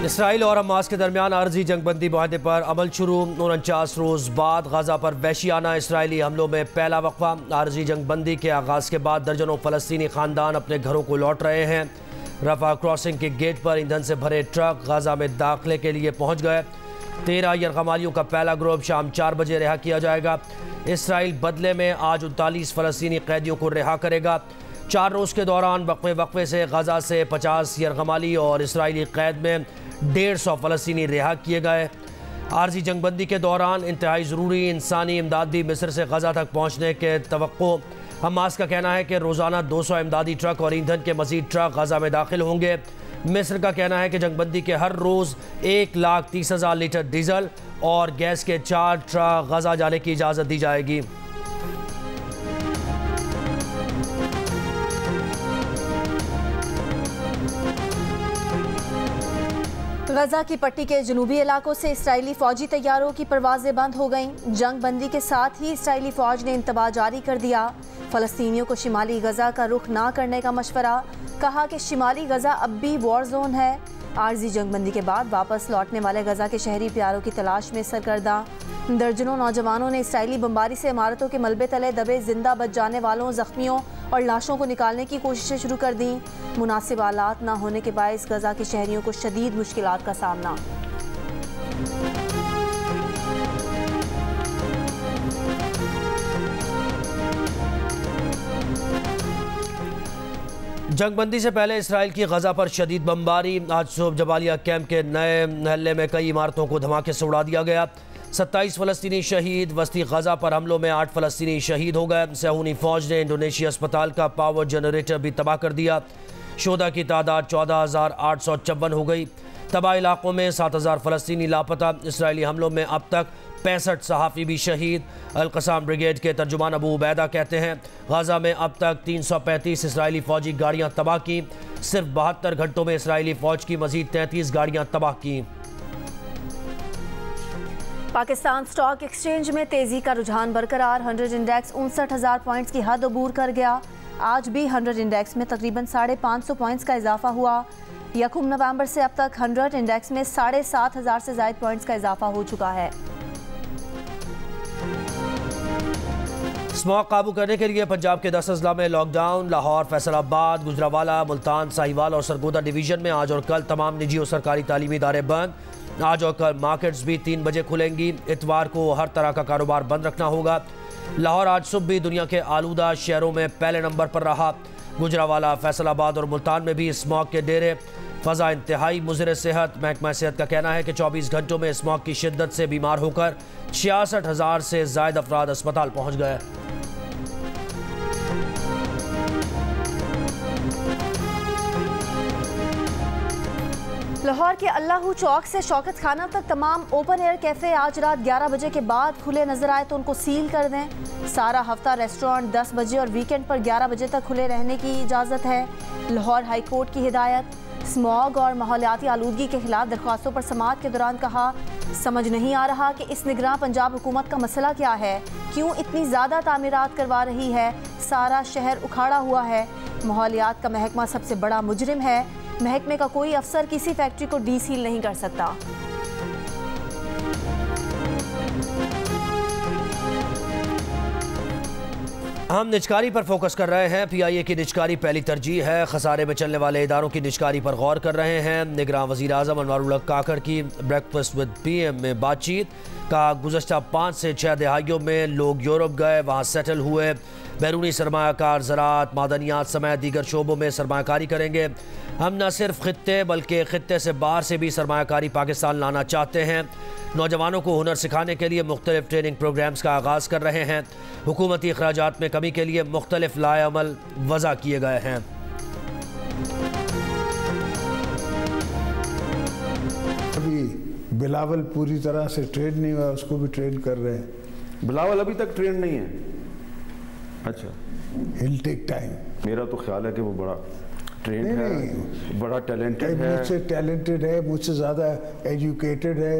Israel और Hamas के दरमियान अर्जी जंगबंदी मुआहदे पर अमल शुरू। 49 रोज़ बाद गजा पर वहशियाना इसराइली हमलों में पहला वक्फा। अर्जी जंगबंदी के आगाज़ के बाद दर्जनों फ़लस्तीनी ख़ानदान अपने घरों को लौट रहे हैं। रफा क्रॉसिंग के गेट पर ईंधन से भरे ट्रक गजा में दाखिले के लिए पहुँच गए। 13 यरगमालियों का पहला ग्रुप शाम 4 बजे रिहा किया जाएगा। इसराइल बदले में आज 39 फ़लस्तीनी कैदियों को रिहा करेगा। 4 रोज़ के दौरान वक्फे से गजा से 50 यरगमाली और इसराइली कैद में 150 फ़लस्तीनी रिहा किए गए। आर्जी जंगबंदी के दौरान इंतहाई ज़रूरी इंसानी इमदाद भी मिस्र से गजा तक पहुँचने के तवक्को। हमास का कहना है कि रोज़ाना 200 इमदादी ट्रक और ईंधन के मज़ीद ट्रक गजा में दाखिल होंगे। मिस्र का कहना है कि जंगबंदी के हर रोज़ 1,30,000 लीटर डीजल और गैस के 4 ट्रक गजा जाने की इजाज़त दी जाएगी। गजा की पट्टी के जनूबी इलाकों से इसराइली फौजी तैयारों की परवाजें बंद हो गईं। जंग बंदी के साथ ही इसराइली फौज ने इंतबाह जारी कर दिया। फ़लस्तीनियों को शिमाली गजा का रुख ना करने का मशवरा। कहा कि शिमाली गजा अब भी वॉर जोन है। आर्जी जंगबंदी के बाद वापस लौटने वाले गजा के शहरी प्यारों की तलाश में सरगर्दा। दर्जनों नौजवानों ने इसराइली बमबारी से इमारतों के मलबे तले दबे जिंदा बच जाने वालों, जख्मियों और लाशों को निकालने की कोशिशें शुरू कर दी। मुनासिब आलात न होने के बायस गजा के शहरियों को शदीद मुश्किलात का सामना। जंगबंदी से पहले इसराइल की गजा पर शदीद बमबारी। आज सुबह जबालिया कैंप के नए महल्ले में कई इमारतों को धमाके से उड़ा दिया गया। 27 फ़लस्तीनी शहीद। वस्ती गजा पर हमलों में 8 फ़लस्तीनी शहीद हो गए। सहूनी फ़ौज ने इंडोनेशिया अस्पताल का पावर जनरेटर भी तबाह कर दिया। शोधा की तादाद 14,854 हो गई। तबाह इलाकों में 7,000 फ़लस्तीनी लापता। इसराइली हमलों में अब तक 65 सहाफ़ी भी शहीद। अल-क़साम ब्रिगेड के तर्जुमान अबू उबैदा कहते हैं गजा में अब तक 335 इसराइली फ़ौजी गाड़ियाँ तबाह की। सिर्फ 72 घंटों में इसराइली फ़ौज की मज़ीद 33 गाड़ियाँ तबाह की। पाकिस्तान स्टॉक एक्सचेंज में तेजी का रुझान बरकरार। 100 इंडेक्स 59,000 पॉइंट्स की हद अबूर कर गया। आज भी 100 इंडेक्स में तकरीबन 550 पॉइंट्स का इजाफा हुआ। 1 नवंबर से अब तक 100 इंडेक्स में 7,500 से ज़ायद पॉइंट्स का इजाफा हो चुका है। स्मॉग काबू करने के लिए पंजाब के 10 अजला में लॉकडाउन। लाहौर, फैसलाबाद, गुजरावाला, मुल्तान, साहिवाल और सरगोदा डिवीज़न में आज और कल तमाम निजी और सरकारी तालीमी इदारे बंद। आज और कल मार्केट्स भी 3 बजे खुलेंगी। इतवार को हर तरह का कारोबार बंद रखना होगा। लाहौर आज सुबह भी दुनिया के आलूदा शहरों में पहले नंबर पर रहा। गुजरावाला, फैसलाबाद और मुल्तान में भी स्मॉग के डेरे। फ़ज़ा इंतहाई मुज़र सेहत। महकमा सेहत का कहना है कि 24 घंटों में स्मॉग की शिद्दत से बीमार होकर 66,000 से ज़ायद अफराद अस्पताल पहुँच गए। लाहौर के अल्लाहू चौक से शौकत खाना तक तमाम ओपन एयर कैफ़े आज रात 11 बजे के बाद खुले नजर आए तो उनको सील कर दें। सारा हफ्ता रेस्टोरेंट 10 बजे और वीकेंड पर 11 बजे तक खुले रहने की इजाज़त है। लाहौर हाई कोर्ट की हिदायत। स्मॉग और माहौलियाती आलूदगी के खिलाफ दरख्वास्तों पर समाअत के दौरान कहा, समझ नहीं आ रहा कि इस निगरान पंजाब हुकूमत का मसला क्या है, क्यों इतनी ज़्यादा तामीरात करवा रही है, सारा शहर उखाड़ा हुआ है। माहौलियात का महकमा सबसे बड़ा मुजरिम है। महकमे का कोई अफसर किसी फैक्ट्री को डीसील नहीं कर सकता। हम निजकारी पर फोकस कर रहे हैं। PIA की निजकारी पहली तरजीह है। खसारे में चलने वाले इदारों की निजकारी पर गौर कर रहे हैं। निगरान वज़ीर आज़म अनवारुल हक काकड़ की ब्रेकफास्ट विद PM में बातचीत का गुज़श्ता 5 से 6 दहाइयों में लोग यूरोप गए, वहाँ सेटल हुए। बैरूनी सरमायाकार ज़राअत, मादनियात समेत दीगर शोबों में सरमायाकारी करेंगे। हम न सिर्फ खित्ते बल्कि खित्ते से बाहर से भी सरमायाकारी पाकिस्तान लाना चाहते हैं। नौजवानों को हुनर सिखाने के लिए मुख्तलिफ ट्रेनिंग प्रोग्राम्स का आगाज़ कर रहे हैं। हुकूमती अखराजात में कमी के लिए मुख्तलिफ लाएअमल वज़ा किए गए हैं। अभी बिलावल पूरी तरह से ट्रेन नहीं हुआ, उसको भी ट्रेन कर रहे हैं। बिलावल अभी तक ट्रेन नहीं है। अच्छा, हिल टेक टाइम। मेरा तो ख्याल है कि वो बड़ा ट्रेंड है, बड़ा टैलेंटेड है, मुझसे टैलेंटेड है, मुझसे ज़्यादा एजुकेटेड है,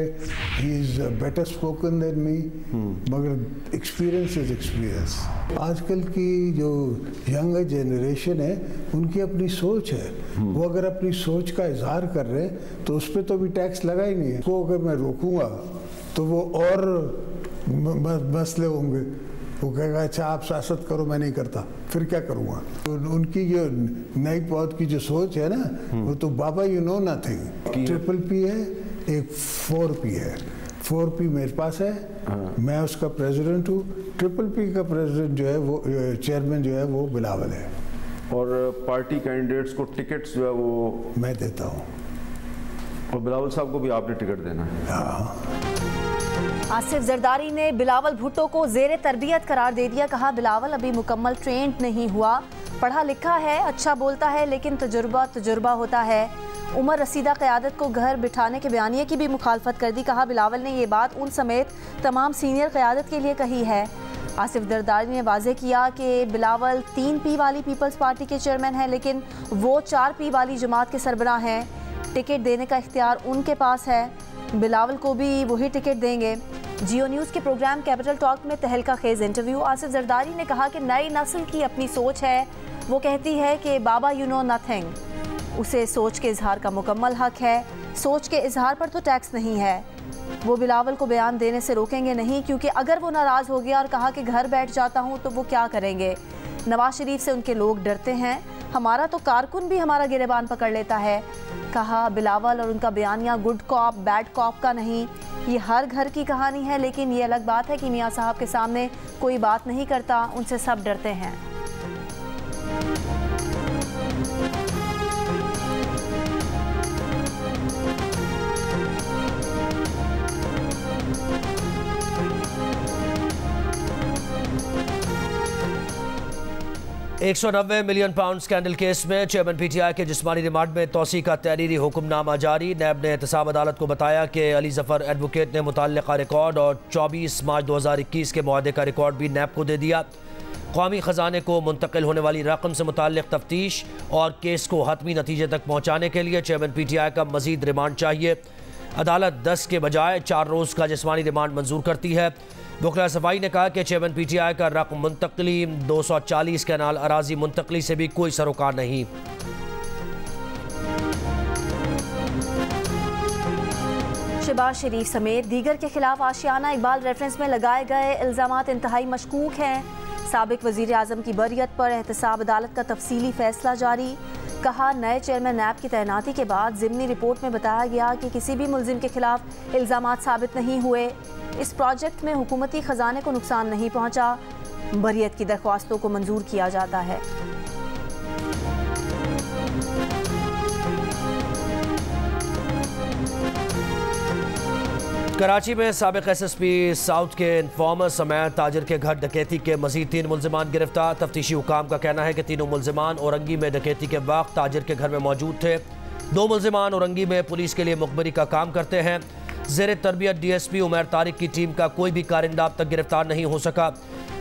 he is better spoken than me, मगर एक्सपीरियंस इज एक्सपीरियंस। आजकल की जो यंगर जनरेशन है उनकी अपनी सोच है, वो अगर अपनी सोच का इजहार कर रहे हैं तो उस पर तो अभी टैक्स लगा ही नहीं है। वो अगर मैं रोकूंगा तो वो और मसले होंगे, वो कहेगा अच्छा आप सियासत करो, मैं नहीं करता, फिर क्या करूँगा। तो उनकी जो नई पौध की जो सोच है ना, वो तो बाबा you know nothing. Triple P है, एक 4P है। 4P मेरे पास है, मैं उसका प्रेसिडेंट हूँ। ट्रिपल पी का प्रेसिडेंट जो है वो चेयरमैन जो है वो बिलावल है, और पार्टी कैंडिडेट्स को टिकट्स जो है वो मैं देता हूँ, और बिलावल साहब को भी आपने टिकट देना है। हाँ। आसिफ जरदारी ने बिलावल भुट्टो को ज़ेरे तरबियत करार दे दिया। कहा बिलावल अभी मुकम्मल ट्रेंड नहीं हुआ, पढ़ा लिखा है, अच्छा बोलता है, लेकिन तजुर्बा होता है। उमर रसीदा क़यादत को घर बिठाने के बयानिए की भी मुखालफत कर दी। कहा बिलावल ने ये बात उन समेत तमाम सीनियर क़यादत के लिए कही है। आसिफ जरदारी ने वाज़ेह किया कि बिलावल 3P वाली पीपल्स पार्टी के चेयरमैन हैं, लेकिन वो 4P वाली जमात के सरबराह हैं। टिकट देने का इख्तियार उनके पास है, बिलावल को भी वही टिकट देंगे। जियो न्यूज़ के प्रोग्राम कैपिटल टॉक में तहलका खेज इंटरव्यू। आसिफ जरदारी ने कहा कि नई नस्ल की अपनी सोच है, वो कहती है कि बाबा यू नो नथिंग। उसे सोच के इजहार का मुकम्मल हक है, सोच के इजहार पर तो टैक्स नहीं है। वो बिलावल को बयान देने से रोकेंगे नहीं, क्योंकि अगर वो नाराज़ हो गया और कहा कि घर बैठ जाता हूँ तो वो क्या करेंगे। नवाज शरीफ से उनके लोग डरते हैं, हमारा तो कारकुन भी हमारा गिरेबान पकड़ लेता है। कहा बिलावल और उनका बयानिया गुड कॉप बैड कॉप का नहीं, ये हर घर की कहानी है, लेकिन ये अलग बात है कि मियाँ साहब के सामने कोई बात नहीं करता, उनसे सब डरते हैं। £190 मिलियन स्कैंडल केस में चेयरमैन PTI के जिस्मानी रिमांड में तौसी का तहरीरी हुक्मनामा जारी। नैब ने एहतसाब अदालत को बताया कि अली जफर एडवोकेट ने मुतल्लिका रिकॉर्ड और 24 मार्च 2021 के मुआहदे का रिकॉर्ड भी नैब को दे दिया। कौमी ख़जाने को मुंतकिल होने वाली रकम से मुताल्लिक़ तफ्तीश और केस को हतमी नतीजे तक पहुँचाने के लिए चेयरमैन PTI का मज़ीद रिमांड चाहिए। अदालत 10 के बजाय 4 रोज़ का जिस्मानी रिमांड मंजूर करती है। वकला सफाई ने कहा कि चेयरमैन PTI का रकम मुंतकली 240 कैनाल अराजी मुंतकली से भी कोई सरोकार नहीं। शहबाज शरीफ समेत दीगर के खिलाफ आशियाना इकबाल रेफरेंस में लगाए गए इल्ज़ामात इंतहाई मशकूक हैं। साबिक वज़ीर आज़म की बरियत पर एहतसाब अदालत का तफसीली फैसला जारी। कहा नए चेयरमैन नैब की तैनाती के बाद ज़िमनी रिपोर्ट में बताया गया कि किसी भी मुल्जिम के खिलाफ इल्ज़ामात साबित नहीं हुए। इस प्रोजेक्ट में हुकूमती ख़जाने को नुकसान नहीं पहुंचा। बरियत की दरख्वास्तों को मंजूर किया जाता है। कराची में साबिक SSP साउथ के इन्फॉर्मर समेत ताजिर के घर डकैती के मजीद 3 मुल्जिमान गिरफ्तार। तफ्तीशी हुकाम का कहना है कि तीनों मुल्जिमान औरंगी में डकैती के वक्त ताजिर के घर में मौजूद थे। 2 मुल्जिमान औरंगी में पुलिस के लिए मुखबरी का काम करते हैं। ज़ेरे तरबियत DSP उमर तारिक की टीम का कोई भी कारिंदा अब तक गिरफ्तार नहीं हो सका।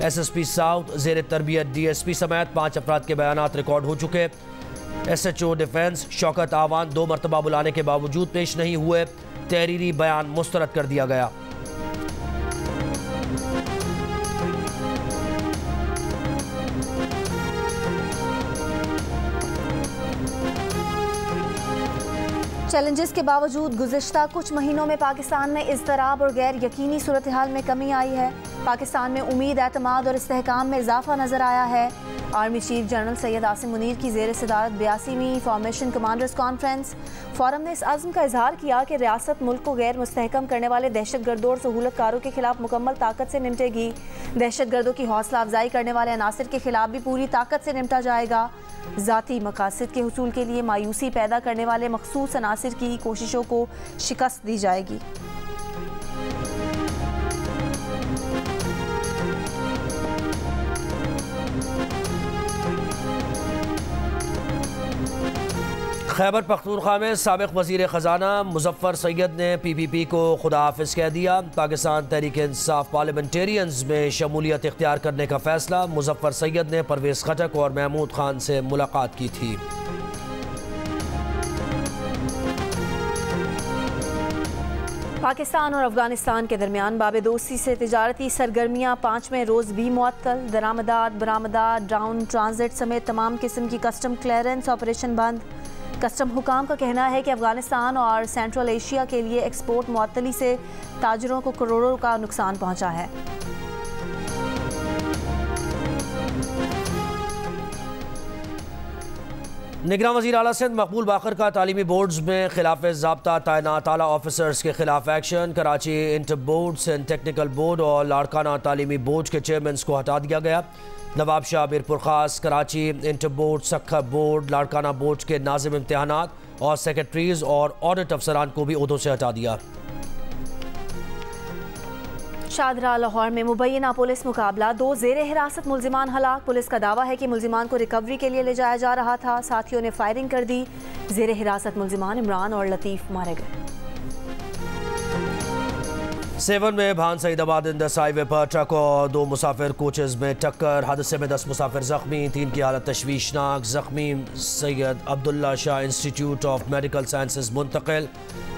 SSP साउथ, ज़ेरे तरबियत DSP समेत 5 अफराद के बयानात रिकॉर्ड हो चुके। SHO डिफेंस शौकत आवान 2 मरतबा बुलाने के बावजूद पेश नहीं हुए। तहरीरी बयान मुस्तरद कर दिया गया। चैलेंजेस के बावजूद गुज़िश्ता कुछ महीनों में पाकिस्तान में इज़्तिराब और गैर यकीनी सूरत हाल में कमी आई है। पाकिस्तान में उम्मीद, एतमाद और इस्तेहकाम में इजाफा नजर आया है। Army chief general Syed Asim Munir की ज़ेर सदारत 82वीं फॉर्मेशन कमांडर्स कॉन्फ्रेंस फोरम ने इस अज़्म का इजहार किया कि रियासत मुल्क को गैर मुस्तहकम करने वाले दहशतगर्दों और सहूलतकारों के खिलाफ मुकम्मल ताकत से निपटेगी। दहशतगर्दों की हौसला अफजाई करने वाले अनासिर के खिलाफ भी पूरी ताकत से निपटा जाएगा। ज़ाती मकासद के हुसूल के लिए मायूसी पैदा करने वाले मखसूस अनासिर की कोशिशों को शिकस्त दी जाएगी। खैबर पख्तूनख्वा में साबिक वज़ीर ख़जाना मुज़फ़्फ़र सैयद ने PPP को खुदा हाफिज़ कह दिया। पाकिस्तान तहरीक इंसाफ पार्लियामेंटेरियंस में शमूलियत इख्तियार करने का फ़ैसला। मुज़फ़्फ़र सैयद ने परवेज़ खटक और महमूद खान से मुलाकात की थी। पाकिस्तान और अफगानिस्तान के दरमियान बाब-ए-दोस्ती से तिजारती सरगर्मियाँ 5वें रोज़ भी मुअत्तल। दरामदात, बरामदात, डाउन ट्रांजिट समेत तमाम किस्म की कस्टम क्लियरेंस ऑपरेशन बंद। कस्टम हुकाम का कहना है कि अफगानिस्तान और सेंट्रल एशिया के लिए एक्सपोर्ट मुअत्तली से ताजरों को करोड़ों का नुकसान पहुँचा है। निगरान वज़ीर आला सिंध मकबूल बाकर का तालीमी बोर्ड्स में खिलाफ ज़ाब्ता तैनात आला ऑफिसर्स के खिलाफ action. Karachi inter boards and technical board और लाड़काना तालीमी बोर्ड के चेयरमैन को हटा दिया गया। नवाब शाह मीरपुर खास, Karachi inter board, Sukkur board, Larkana board के नाज़िम इम्तिहानात और सेक्रेटरीज और ऑडिट अफसरान को भी ओहदों से हटा दिया। शादरा लाहौर में मुबैना पुलिस मुकाबला, 2 ज़ेरे हिरासत मुल्जिमान हलाक। पुलिस का दावा है कि मुल्जिमान को रिकवरी के लिए ले जाया जा रहा था, साथियों ने फायरिंग कर दी। ज़ेरे हिरासत मुल्जिमान इमरान और लतीफ़ मारे गए। सेवन में भान सईदाबाद इंदस हाईवे पर ट्रक और 2 मुसाफिर कोचेज में टक्कर। हादसे में 10 मुसाफिर जख्मी, 3 की हालत तशवीशनाक। जख्मी Syed Abdullah Shah institute of medical sciences मुंतकिल।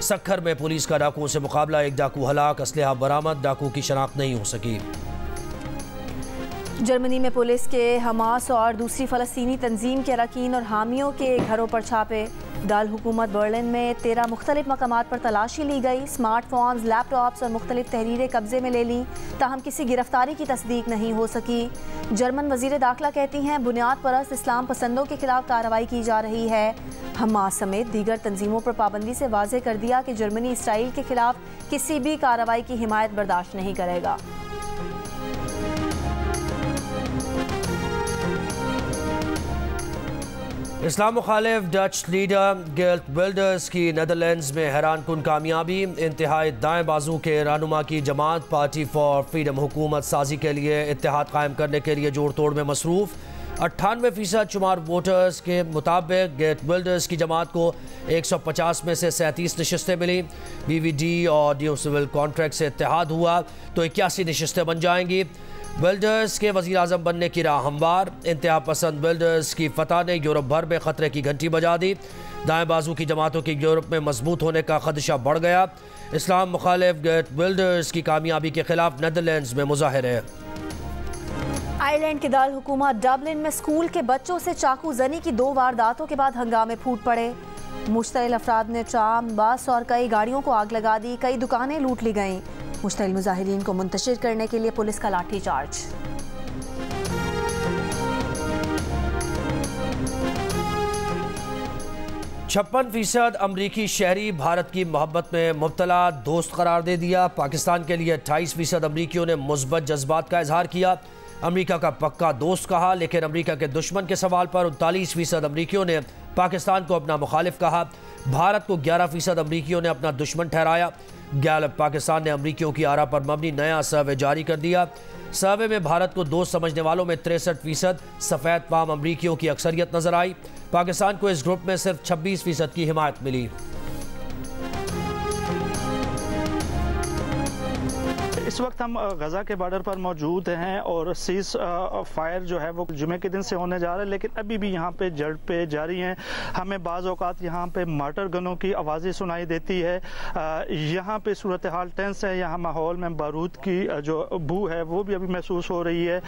सखर में पुलिस का डाकुओं से मुकाबला, 1 डाकू हलाक, असलहा बरामद। डाकू की शनाख्त नहीं हो सकी। जर्मनी में पुलिस के हमास और दूसरी फ़लस्तीनी तंजीम के अरकान और हामियों के घरों पर छापे। दाल हुकूमत बर्लिन में 13 मुख्तलिफ मकामात पर तलाशी ली गई। स्मार्टफोन्स, लैपटॉप्स और मुख्तलिफ तहरीरें कब्जे में ले लीं, ताहम किसी गिरफ्तारी की तस्दीक नहीं हो सकी। जर्मन वज़ीर दाखिला कहती हैं बुनियाद परस्त इस्लाम पसंदों के खिलाफ कार्रवाई की जा रही है। हमास समेत दीगर तंजीमों पर पाबंदी से वाज़ेह कर दिया कि जर्मनी इसराइल के खिलाफ किसी भी कार्रवाई की हिमायत बर्दाश्त नहीं करेगा। इस्लाम मुखालिफ डच लीडर गेर्ट विल्डर्स की नेदरलैंड्स में हैरान कुन कामयाबी। इंतहाई दाएं बाजू के रहनुमा की जमात पार्टी फॉर फ्रीडम हुकूमत साजी के लिए इत्तेहाद कायम करने के लिए जोड़ तोड़ में मसरूफ़। 98% शुमार वोटर्स के मुताबिक गेर्ट विल्डर्स की जमात को 150 में से 37 नशस्तें मिली। BVD और न्यू सिविल कॉन्ट्रैक्ट से इत्तेहाद हुआ तो 81 नशस्तें बन जाएंगी। विल्डर्स के वज़ीर आज़म बनने की राह हमवार। इंतहा पसंद विल्डर्स की फतह ने यूरोप भर में ख़तरे की घंटी बजा दी। दाएं बाजू की जमातों की यूरोप में मजबूत होने का खदशा बढ़ गया। इस्लाम मुखालिफ गेर्ट विल्डर्स की कामयाबी के खिलाफ नेदरलैंड्स में मुजाहरे। आयरलैंड की दाल हुकूमत डबलिन में स्कूल के बच्चों से चाकू जनी की 2 वारदातों के बाद हंगामे फूट पड़े। मुश्तइल अफराद ने ट्राम, बस और कई गाड़ियों को आग लगा दी। कई दुकानें लूट ली गईं। मुश्तइल मुजाहिरीन को मुंतशिर करने के लिए पुलिस का लाठी चार्ज। %56 अमरीकी शहरी भारत की मोहब्बत में मुब्तला दोस्त करार दे दिया। पाकिस्तान के लिए 28% अमरीकियों ने मुस्बत जज्बात का इजहार किया। अमरीका का पक्का दोस्त कहा, लेकिन अमरीका के दुश्मन के सवाल पर 39% अमरीकियों ने पाकिस्तान को अपना मुखालिफ कहा। भारत को 11% अमरीकियों ने अपना दुश्मन ठहराया। गैलप पाकिस्तान ने अमरीकियों की आरा पर मबनी नया सर्वे जारी कर दिया। सर्वे में भारत को दोस्त समझने वालों में 63% सफ़ेद पाम अमरीकियों की अक्सरियत नजर आई। पाकिस्तान को इस ग्रुप में सिर्फ 26% की हिमायत मिली। इस वक्त हम गजा के बॉर्डर पर मौजूद हैं और सीज फायर जो है वो जुमे के दिन से होने जा रहा है, लेकिन अभी भी यहाँ पे झड़पें जारी हैं। हमें बाज़ औक़ात यहाँ पे मार्टर गनों की आवाज़ें सुनाई देती है। यहाँ पे सूरत हाल टेंस है। यहाँ माहौल में बारूद की जो बू है वो भी अभी महसूस हो रही है।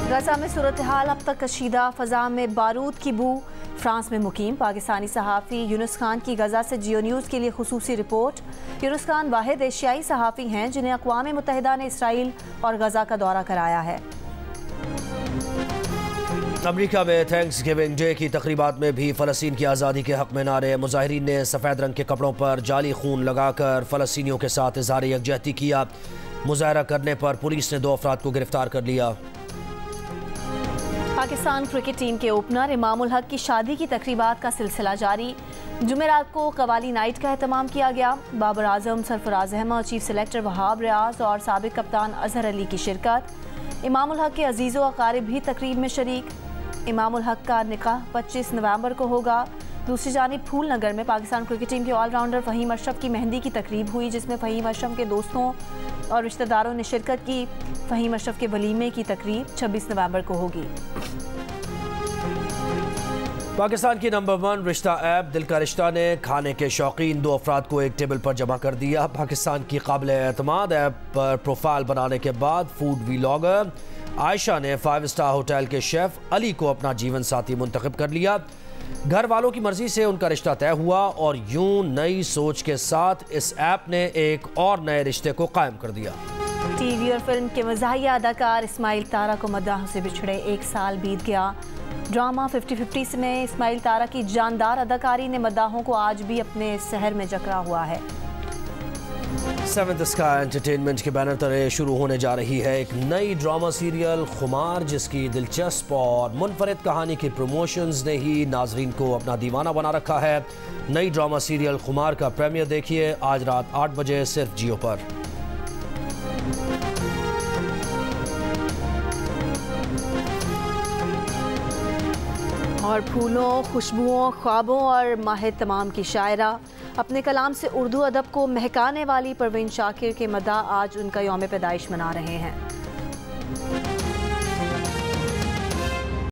गजा में सूरत हाल अब तक कशीदा, फ़ज़ा में बारूद की बू। फ्रांस में मुकीम पाकिस्तानी सहाफ़ी यूनुस खान की गजा से जियो न्यूज़ के लिए खुसूसी रिपोर्ट। यूनुस खान वाहिद एशियाई सहाफ़ी हैं जिन्हें अक़वाम मुत्तहिदा ने इसराइल और गजा का दौरा कराया है। अमरीका में थैंक्स गिविंग डे की तकरीबात में भी फ़लस्तीन की आज़ादी के हक़ में नारे। मुजाहिरीन ने सफ़ेद रंग के कपड़ों पर जाली खून लगाकर फ़लस्तीनियों के साथ इज़हार यकजहती किया। मुज़ाहरा करने पर पुलिस ने 2 अफराद को गिरफ्तार कर लिया। पाकिस्तान क्रिकेट टीम के ओपनर इमामुल हक की शादी की तकरीबात का सिलसिला जारी। जुमेरात को कवाली नाइट का एहतमाम किया गया। बाबर आजम, सरफराज अहमद, चीफ सेलेक्टर वहाब रियाज और साबिक कप्तान अजहर अली की शिरकत। इमामुल हक के अजीज़ो अकारिब भी तकरीब में शरीक। इमामुल हक का निकाह 25 नवंबर को होगा। दूसरी जानिब फूल नगर में पाकिस्तान क्रिकेट टीम के ऑलराउंडर फ़हीम अशरफ की मेहंदी की तकरीब हुई, जिसमें फ़हीम अशरफ के दोस्तों और रिश्तेदारों ने शिरकत की। फ़हीम अशरफ के वलीमे की तकरीब 26 नवंबर को होगी। पाकिस्तान की नंबर 1 रिश्ता ऐप दिल का रिश्ता ने खाने के शौकीन 2 अफराद को एक टेबल पर जमा कर दिया। पाकिस्तान की काबिल एतमाद ऐप पर प्रोफाइल बनाने के बाद फूड व्लॉगर आयशा ने 5 स्टार होटल के शेफ अली को अपना जीवन साथी मुंतखब कर लिया। घर वालों की मर्जी से उनका रिश्ता तय हुआ और यूं नई सोच के साथ इस ऐप ने एक और नए रिश्ते को कायम कर दिया। टीवी और फिल्म के मज़ाहिया अदाकार इस्माइल तारा को मद्दाहों से बिछड़े 1 साल बीत गया। ड्रामा 50-50 में इस्माइल तारा की जानदार अदाकारी ने मद्दाहों को आज भी अपने शहर में जकड़ा हुआ है। 7th स्काई एंटरटेनमेंट के बैनर तले शुरू होने जा रही है एक नई ड्रामा सीरियल खुमार, जिसकी दिलचस्प और मुनफरिद कहानी के प्रमोशंस ने ही नाजरीन को अपना दीवाना बना रखा है। नई ड्रामा सीरियल खुमार का प्रीमियर देखिए आज रात 8 बजे सिर्फ जियो पर। और फूलों, खुशबुओं, ख्वाबों और माह तमाम की शायरा, अपने कलाम से उर्दू अदब को महकाने वाली परवीन शाकिर के मदा आज उनका यौम पैदाइश मना रहे हैं।